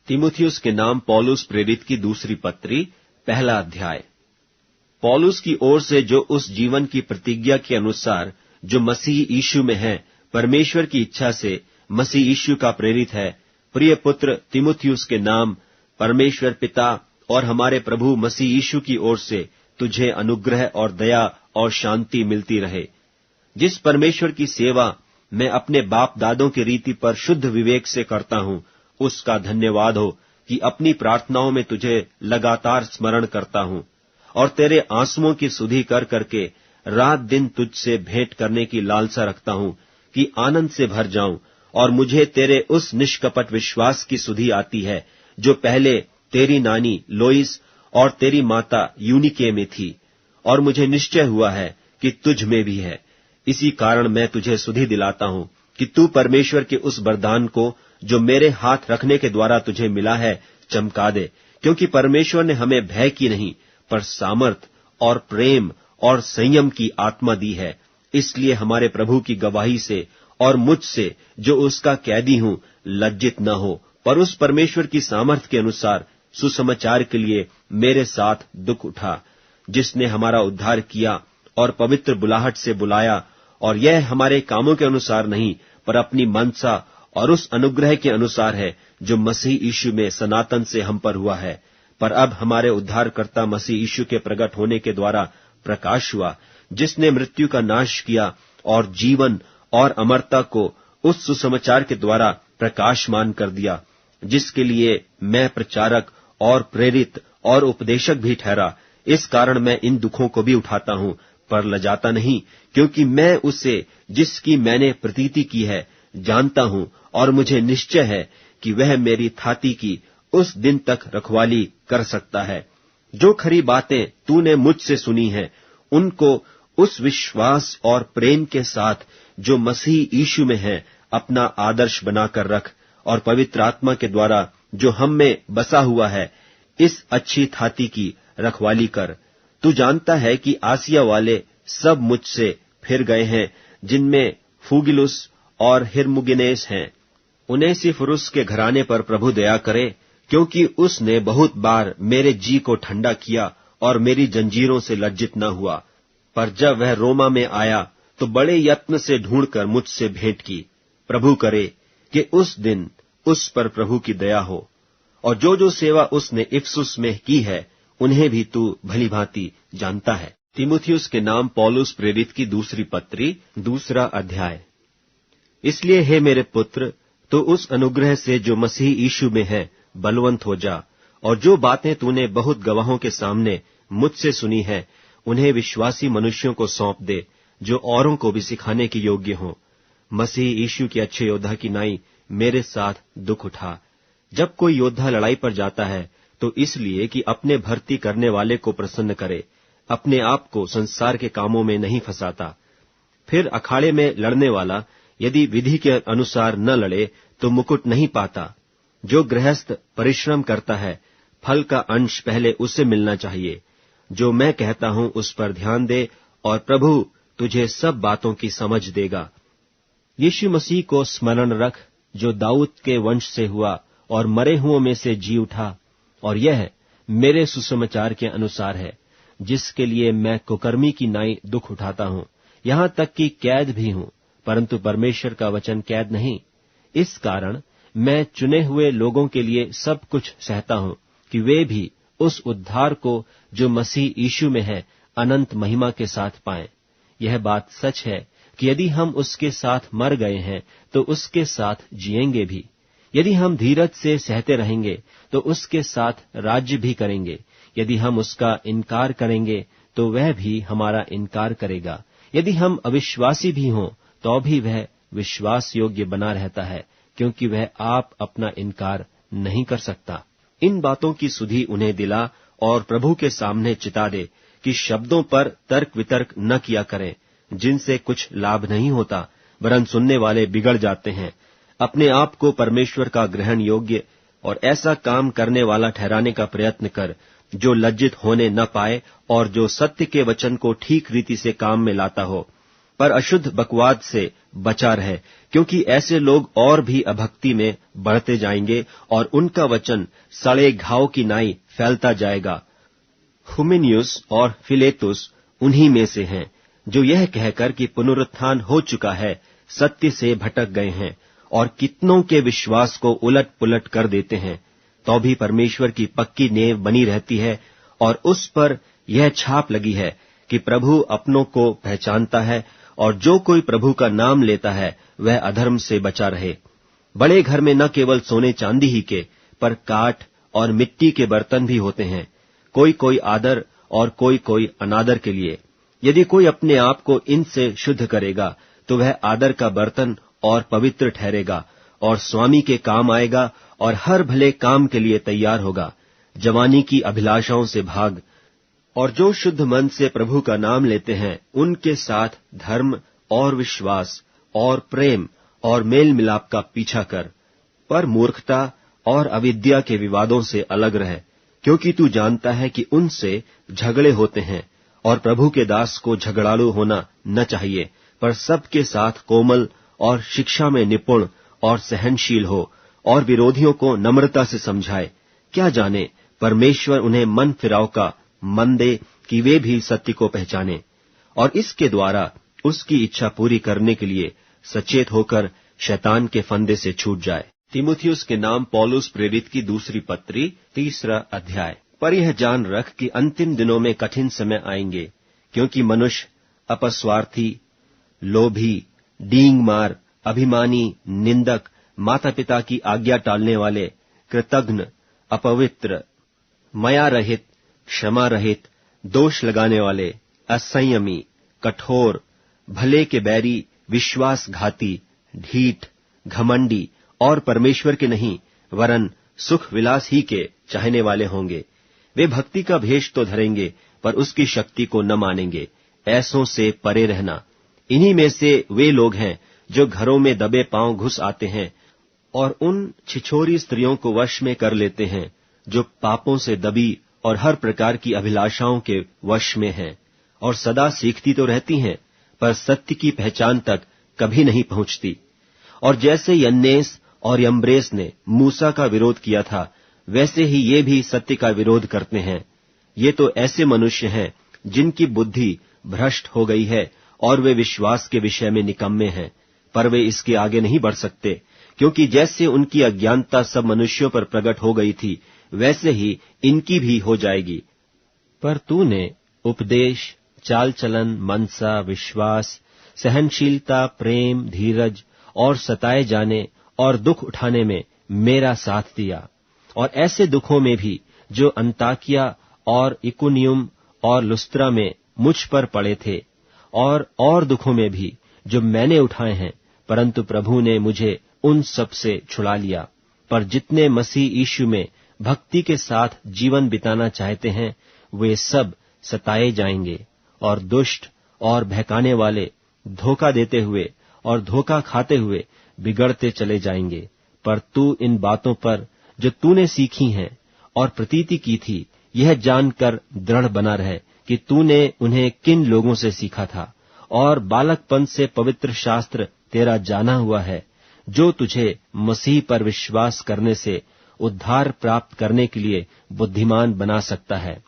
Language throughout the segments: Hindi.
तीमुथियुस के नाम पौलुस प्रेरित की दूसरी पत्री, पहला अध्याय। पौलुस की ओर से, जो उस जीवन की प्रतिज्ञा के अनुसार जो मसीह यीशु में है, परमेश्वर की इच्छा से मसीह यीशु का प्रेरित है, प्रिय पुत्र तीमुथियुस के नाम परमेश्वर पिता और हमारे प्रभु मसीह यीशु की ओर से तुझे अनुग्रह और दया और शांति मिलती रहे। जिस परमेश्वर की सेवा मैं अपने बाप दादों की रीति पर शुद्ध विवेक से करता हूं, उसका धन्यवाद हो कि अपनी प्रार्थनाओं में तुझे लगातार स्मरण करता हूं और तेरे आंसुओं की सुधि कर करके रात दिन तुझसे भेंट करने की लालसा रखता हूं कि आनंद से भर जाऊं। और मुझे तेरे उस निष्कपट विश्वास की सुधि आती है जो पहले तेरी नानी लोइस और तेरी माता यूनिके में थी, और मुझे निश्चय हुआ है कि तुझ में भी है। इसी कारण मैं तुझे सुधि दिलाता हूं कि तू परमेश्वर के उस वरदान को जो मेरे हाथ रखने के द्वारा तुझे मिला है चमका दे, क्योंकि परमेश्वर ने हमें भय की नहीं पर सामर्थ और प्रेम और संयम की आत्मा दी है। इसलिए हमारे प्रभु की गवाही से और मुझसे जो उसका कैदी हूं लज्जित न हो, पर उस परमेश्वर की सामर्थ के अनुसार सुसमाचार के लिए मेरे साथ दुख उठा, जिसने हमारा उद्धार किया और पवित्र बुलाहट से बुलाया, और यह हमारे कामों के अनुसार नहीं पर अपनी मनसा और उस अनुग्रह के अनुसार है जो मसीह यीशु में सनातन से हम पर हुआ है। पर अब हमारे उद्धारकर्ता मसीह यीशु के प्रकट होने के द्वारा प्रकाश हुआ, जिसने मृत्यु का नाश किया और जीवन और अमरता को उस सुसमाचार के द्वारा प्रकाशमान कर दिया, जिसके लिए मैं प्रचारक और प्रेरित और उपदेशक भी ठहरा। इस कारण मैं इन दुखों को भी उठाता हूं, पर लजाता नहीं, क्योंकि मैं उसे जिसकी मैंने प्रतीति की है जानता हूं, और मुझे निश्चय है कि वह मेरी थाती की उस दिन तक रखवाली कर सकता है। जो खरी बातें तूने मुझसे सुनी हैं, उनको उस विश्वास और प्रेम के साथ जो मसीह यीशु में है अपना आदर्श बनाकर रख, और पवित्र आत्मा के द्वारा जो हम में बसा हुआ है इस अच्छी थाती की रखवाली कर। तू जानता है कि आसिया वाले सब मुझसे फिर गए हैं, जिनमें फूगिलुस और हिरमुगिनेस हैं। उनेसिफुरुस के घराने पर प्रभु दया करे, क्योंकि उसने बहुत बार मेरे जी को ठंडा किया और मेरी जंजीरों से लज्जित न हुआ। पर जब वह रोमा में आया तो बड़े यत्न से ढूंढकर मुझसे भेंट की। प्रभु करे कि उस दिन उस पर प्रभु की दया हो, और जो सेवा उसने इफिसुस में की है उन्हें भी तू भली भांति जानता है। तीमुथियुस के नाम पौलुस प्रेरित की दूसरी पत्री, दूसरा अध्याय। इसलिए हे मेरे पुत्र, तो उस अनुग्रह से जो मसीह यीशु में है बलवंत हो जा, और जो बातें तूने बहुत गवाहों के सामने मुझसे सुनी है उन्हें विश्वासी मनुष्यों को सौंप दे, जो औरों को भी सिखाने के योग्य हों। मसीह यीशु के अच्छे योद्धा की नाई मेरे साथ दुख उठा। जब कोई योद्धा लड़ाई पर जाता है तो इसलिए कि अपने भर्ती करने वाले को प्रसन्न करे, अपने आप को संसार के कामों में नहीं फंसाता। फिर अखाड़े में लड़ने वाला यदि विधि के अनुसार न लड़े तो मुकुट नहीं पाता। जो गृहस्थ परिश्रम करता है, फल का अंश पहले उसे मिलना चाहिए। जो मैं कहता हूं उस पर ध्यान दे, और प्रभु तुझे सब बातों की समझ देगा। यीशु मसीह को स्मरण रख, जो दाऊद के वंश से हुआ और मरे हुओं में से जी उठा, और यह मेरे सुसमाचार के अनुसार है, जिसके लिए मैं कुकर्मी की नाई दुख उठाता हूं, यहां तक कि कैद भी हूं, परंतु परमेश्वर का वचन कैद नहीं। इस कारण मैं चुने हुए लोगों के लिए सब कुछ सहता हूं, कि वे भी उस उद्धार को जो मसीह यीशु में है अनंत महिमा के साथ पाएं। यह बात सच है कि यदि हम उसके साथ मर गए हैं तो उसके साथ जिएंगे भी। यदि हम धीरज से सहते रहेंगे तो उसके साथ राज्य भी करेंगे। यदि हम उसका इनकार करेंगे तो वह भी हमारा इनकार करेगा। यदि हम अविश्वासी भी हों तो भी वह विश्वास योग्य बना रहता है, क्योंकि वह आप अपना इनकार नहीं कर सकता। इन बातों की सुधि उन्हें दिला और प्रभु के सामने चिता दे कि शब्दों पर तर्क वितर्क न किया करें, जिनसे कुछ लाभ नहीं होता, वरन सुनने वाले बिगड़ जाते हैं। अपने आप को परमेश्वर का ग्रहण योग्य और ऐसा काम करने वाला ठहराने का प्रयत्न कर, जो लज्जित होने न पाए और जो सत्य के वचन को ठीक रीति से काम में लाता हो। पर अशुद्ध बकवाद से बचा रहे, क्योंकि ऐसे लोग और भी अभक्ति में बढ़ते जाएंगे और उनका वचन सड़े घाव की नाई फैलता जाएगा। हुमिनियुस और फिलेतुस उन्हीं में से हैं, जो यह कहकर कि पुनरुत्थान हो चुका है, सत्य से भटक गए हैं और कितनों के विश्वास को उलट पुलट कर देते हैं। तो भी परमेश्वर की पक्की नींव बनी रहती है और उस पर यह छाप लगी है कि प्रभु अपनों को पहचानता है और जो कोई प्रभु का नाम लेता है वह अधर्म से बचा रहे। बड़े घर में न केवल सोने चांदी ही के, पर काठ और मिट्टी के बर्तन भी होते हैं, कोई कोई आदर और कोई कोई अनादर के लिए। यदि कोई अपने आप को इनसे शुद्ध करेगा तो वह आदर का बर्तन और पवित्र ठहरेगा और स्वामी के काम आएगा और हर भले काम के लिए तैयार होगा। जवानी की अभिलाषाओं से भाग, और जो शुद्ध मन से प्रभु का नाम लेते हैं उनके साथ धर्म और विश्वास और प्रेम और मेल मिलाप का पीछा कर। पर मूर्खता और अविद्या के विवादों से अलग रह, क्योंकि तू जानता है कि उनसे झगड़े होते हैं। और प्रभु के दास को झगड़ालू होना न चाहिए, पर सबके साथ कोमल और शिक्षा में निपुण और सहनशील हो और विरोधियों को नम्रता से समझाए। क्या जाने परमेश्वर उन्हें मन फिराव का मन दे कि वे भी सत्य को पहचाने और इसके द्वारा उसकी इच्छा पूरी करने के लिए सचेत होकर शैतान के फंदे से छूट जाए। तीमुथियुस के नाम पौलुस प्रेरित की दूसरी पत्री 3 अध्याय। पर यह जान रख कि अंतिम दिनों में कठिन समय आएंगे, क्योंकि मनुष्य अपस्वार्थी, लोभी, डींग मार, अभिमानी, निंदक, माता पिता की आज्ञा टालने वाले, कृतघ्न, अपवित्र, मया रहित, क्षमा रहित, दोष लगाने वाले, असंयमी, कठोर, भले के बैरी, विश्वासघाती, ढीठ, घमंडी और परमेश्वर के नहीं वरन सुख विलास ही के चाहने वाले होंगे। वे भक्ति का भेष तो धरेंगे, पर उसकी शक्ति को न मानेंगे। ऐसों से परे रहना। इन्हीं में से वे लोग हैं जो घरों में दबे पांव घुस आते हैं और उन छिछोरी स्त्रियों को वश में कर लेते हैं, जो पापों से दबी और हर प्रकार की अभिलाषाओं के वश में हैं, और सदा सीखती तो रहती हैं, पर सत्य की पहचान तक कभी नहीं पहुंचती। और जैसे यन्नेस और यम्ब्रेस ने मूसा का विरोध किया था, वैसे ही ये भी सत्य का विरोध करते हैं। ये तो ऐसे मनुष्य हैं जिनकी बुद्धि भ्रष्ट हो गई है और वे विश्वास के विषय में निकम्मे हैं, पर वे इसके आगे नहीं बढ़ सकते, क्योंकि जैसे उनकी अज्ञानता सब मनुष्यों पर प्रकट हो गई थी, वैसे ही इनकी भी हो जाएगी। पर तूने उपदेश, चाल चलन, मनसा, विश्वास, सहनशीलता, प्रेम, धीरज और सताए जाने और दुख उठाने में मेरा साथ दिया। और ऐसे दुखों में भी जो अंताकिया और इकुनियुम और लुस्त्रा में मुझ पर पड़े थे, और दुखों में भी जो मैंने उठाए हैं, परंतु प्रभु ने मुझे उन सब से छुड़ा लिया। पर जितने मसीह यीशु में भक्ति के साथ जीवन बिताना चाहते हैं, वे सब सताए जाएंगे और दुष्ट और बहकाने वाले धोखा देते हुए और धोखा खाते हुए बिगड़ते चले जाएंगे। पर तू इन बातों पर जो तूने सीखी हैं और प्रतीति की थी, यह जानकर दृढ़ बना रहे कि तूने उन्हें किन लोगों से सीखा था, और बालकपन से पवित्र शास्त्र तेरा जाना हुआ है, जो तुझे मसीह पर विश्वास करने से उद्धार प्राप्त करने के लिए बुद्धिमान बना सकता है।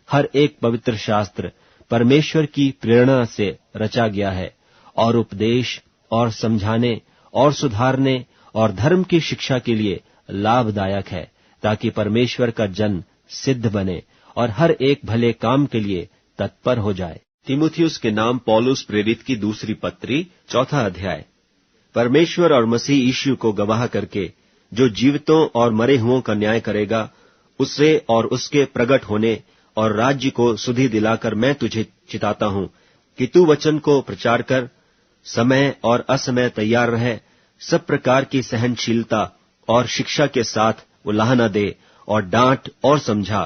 हर एक पवित्र शास्त्र परमेश्वर की प्रेरणा से रचा गया है और उपदेश और समझाने और सुधारने और धर्म की शिक्षा के लिए लाभदायक है, ताकि परमेश्वर का जन सिद्ध बने और हर एक भले काम के लिए तत्पर हो जाए। तीमुथियुस के नाम पौलुस प्रेरित की दूसरी पत्री 4 अध्याय। परमेश्वर और मसीह यीशु को गवाह करके, जो जीवितों और मरे हुओं का न्याय करेगा, उससे और उसके प्रगट होने और राज्य को सुधि दिलाकर मैं तुझे चिताता हूं कि तू वचन को प्रचार कर, समय और असमय तैयार रहे, सब प्रकार की सहनशीलता और शिक्षा के साथ उलाहना दे और डांट और समझा,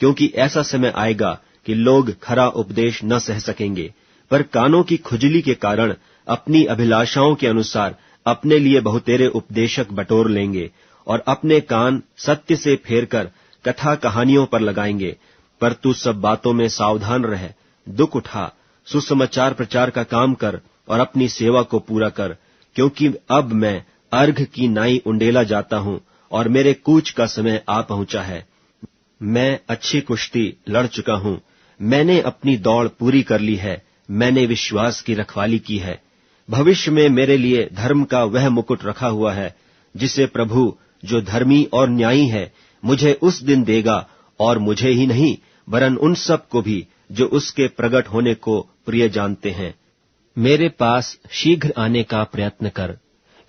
क्योंकि ऐसा समय आएगा कि लोग खरा उपदेश न सह सकेंगे, पर कानों की खुजली के कारण अपनी अभिलाषाओं के अनुसार अपने लिए बहुतेरे उपदेशक बटोर लेंगे और अपने कान सत्य से फेरकर कथा कहानियों पर लगाएंगे। पर तू सब बातों में सावधान रह, दुख उठा, सुसमाचार प्रचार का काम कर और अपनी सेवा को पूरा कर, क्योंकि अब मैं अर्घ की नाई उंडेला जाता हूं और मेरे कूच का समय आ पहुंचा है। मैं अच्छी कुश्ती लड़ चुका हूं, मैंने अपनी दौड़ पूरी कर ली है, मैंने विश्वास की रखवाली की है। भविष्य में मेरे लिए धर्म का वह मुकुट रखा हुआ है, जिसे प्रभु जो धर्मी और न्यायी है मुझे उस दिन देगा, और मुझे ही नहीं वरन उन सब को भी जो उसके प्रकट होने को प्रिय जानते हैं। मेरे पास शीघ्र आने का प्रयत्न कर,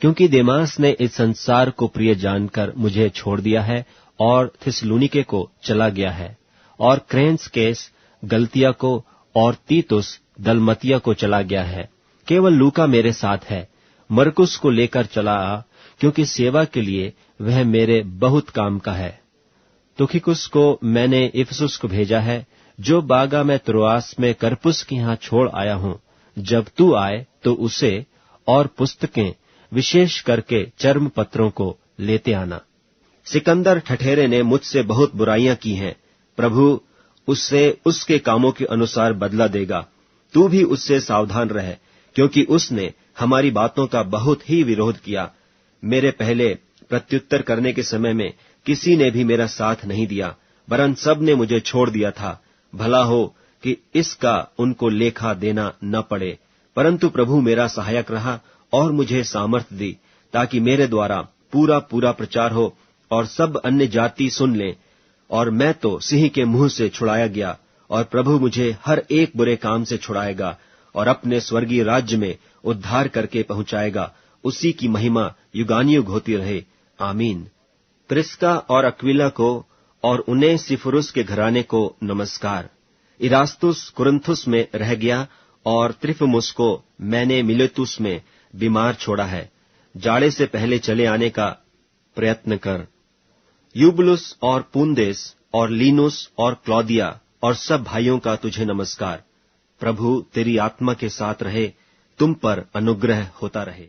क्योंकि देमास ने इस संसार को प्रिय जानकर मुझे छोड़ दिया है और थिस्सलुनीके को चला गया है, और क्रेंसकेस गलतिया को और तीतुस दलमतिया को चला गया है। केवल लूका मेरे साथ है। मरकुस को लेकर चला आ, क्योंकि सेवा के लिए वह मेरे बहुत काम का है। तुखिकुस को मैंने इफिसुस को भेजा है, जो बागा मैं त्रोआस में करपुस के यहाँ छोड़ आया हूं। जब तू आए तो उसे और पुस्तकें, विशेष करके चर्म पत्रों को लेते आना। सिकंदर ठठेरे ने मुझसे बहुत बुराइयां की हैं। प्रभु उससे उसके कामों के अनुसार बदला देगा। तू भी उससे सावधान रह, क्योंकि उसने हमारी बातों का बहुत ही विरोध किया। मेरे पहले प्रत्युत्तर करने के समय में किसी ने भी मेरा साथ नहीं दिया, वरन सब ने मुझे छोड़ दिया था। भला हो कि इसका उनको लेखा देना न पड़े, परंतु प्रभु मेरा सहायक रहा और मुझे सामर्थ्य दी, ताकि मेरे द्वारा पूरा पूरा प्रचार हो और सब अन्य जाति सुन लें। और मैं तो सिंह के मुंह से छुड़ाया गया, और प्रभु मुझे हर एक बुरे काम से छुड़ाएगा और अपने स्वर्गीय राज्य में उद्धार करके पहुंचाएगा। उसी की महिमा युगानुयुग होती रहे। आमीन। प्रिस्का और अक्विला को और उनेसिफुरुस के घराने को नमस्कार। इरास्तुस कुरिन्थुस में रह गया, और त्रिफमुस को मैंने मिलेतुस में बीमार छोड़ा है। जाड़े से पहले चले आने का प्रयत्न कर। यूबुलुस और पुंदेस और लीनुस और क्लौदिया और सब भाइयों का तुझे नमस्कार। प्रभु तेरी आत्मा के साथ रहे, तुम पर अनुग्रह होता रहे।